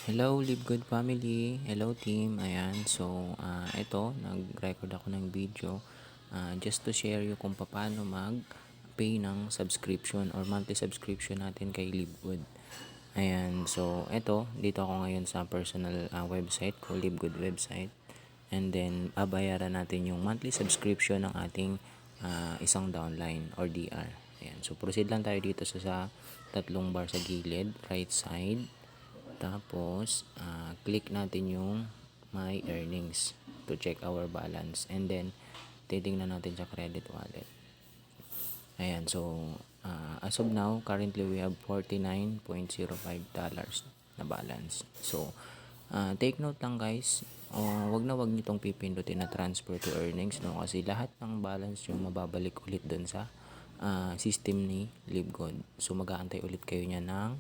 Hello, Live Good Family. Hello, team. Ayan. So, ito, nag-record ako ng video just to share you kung paano mag-pay ng subscription or monthly subscription natin kay Live Good. Ayan. So, ito, dito ako ngayon sa personal website ko, Live Good website. And then, babayaran natin yung monthly subscription ng ating isang downline or DR. Ayan. So, proceed lang tayo dito sa tatlong bar sa gilid, right side. Tapos, click natin yung my earnings to check our balance. And then, titingnan natin sa credit wallet. Ayan, so, as of now, currently we have $49.05 na balance. So, take note lang guys, wag nyo itong pipindutin na transfer to earnings, no? Kasi lahat ng balance yung mababalik ulit dun sa system ni LiveGood. So, mag-aantay ulit kayo niya ng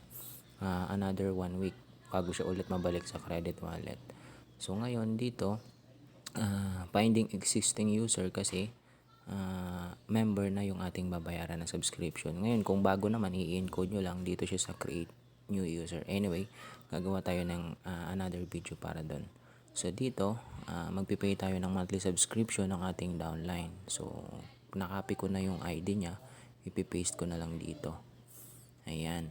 another 1 week bago siya ulit mabalik sa credit wallet. So ngayon dito, finding existing user kasi member na yung ating babayaran na subscription. Ngayon kung bago naman, i-encode nyo lang dito siya sa create new user. Anyway, gagawa tayo ng another video para doon. So dito, magpipay tayo ng monthly subscription ng ating downline. So nakopy ko na yung ID niya, ipipaste ko na lang dito. Ayan.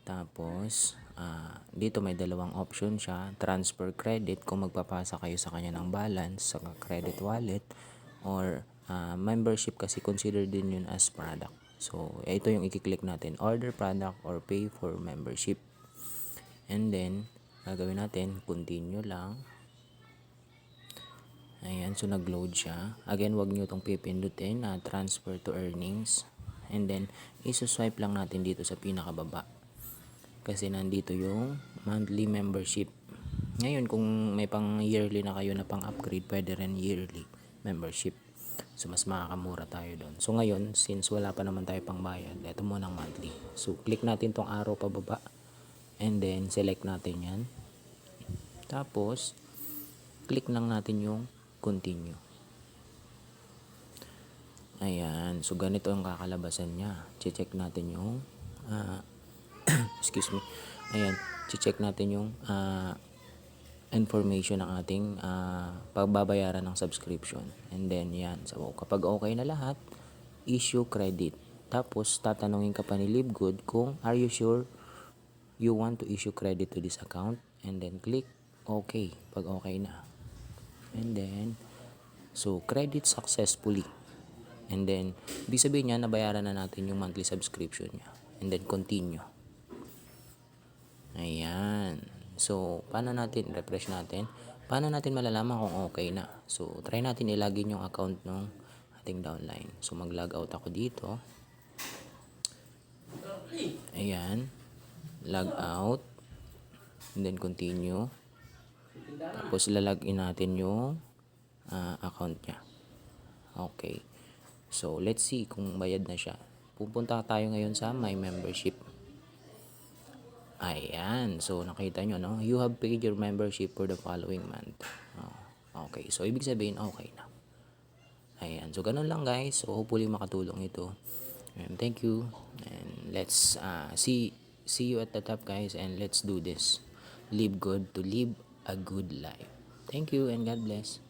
Tapos, dito may dalawang option siya. Transfer credit kung magpapasa kayo sa kanya ng balance sa credit wallet, or membership kasi consider din yun as product. So, ito yung i-click natin. Order product or pay for membership. And then, gagawin natin, continue lang. Ayan, so nag-load siya. Again, wag nyo itong pipindutin na transfer to earnings. And then, isuswipe lang natin dito sa pinakababa. Kasi nandito yung monthly membership. Ngayon, kung may pang yearly na kayo na pang upgrade, pwede rin yearly membership. So, mas makakamura tayo doon. So, ngayon, since wala pa naman tayo pang bayad, ito muna ang monthly. So, click natin tong arrow pababa. And then, select natin yan. Tapos, click lang natin yung continue. Ayan. So, ganito ang kakalabasan niya. Check natin yung excuse me. Ayan, check natin yung information ng ating pagbabayaran ng subscription. And then yan, so kapag okay na lahat, issue credit. Tapos tatanungin ka pa ni LiveGood kung are you sure you want to issue credit to this account, and then click okay pag okay na. And then so credit successfully. And then ibig sabihin niya nabayaran na natin yung monthly subscription niya. And then continue. Ayan. So, paano natin, refresh natin, paano natin malalaman kung okay na? So, try natin ilagin yung account ng ating downline. So, mag-log out ako dito. Ayan. Log out. And then, continue. Tapos, lalagin natin yung account niya. Okay. So, let's see kung bayad na siya. Pupunta tayo ngayon sa my membership. Ayan. So, nakita nyo, no? You have paid your membership for the following month. Okay. So, ibig sabihin, okay na. Ayan. So, ganun lang, guys. So, hopefully makatulong ito. And thank you. And let's see you at the top, guys. And let's do this. Live good to live a good life. Thank you and God bless.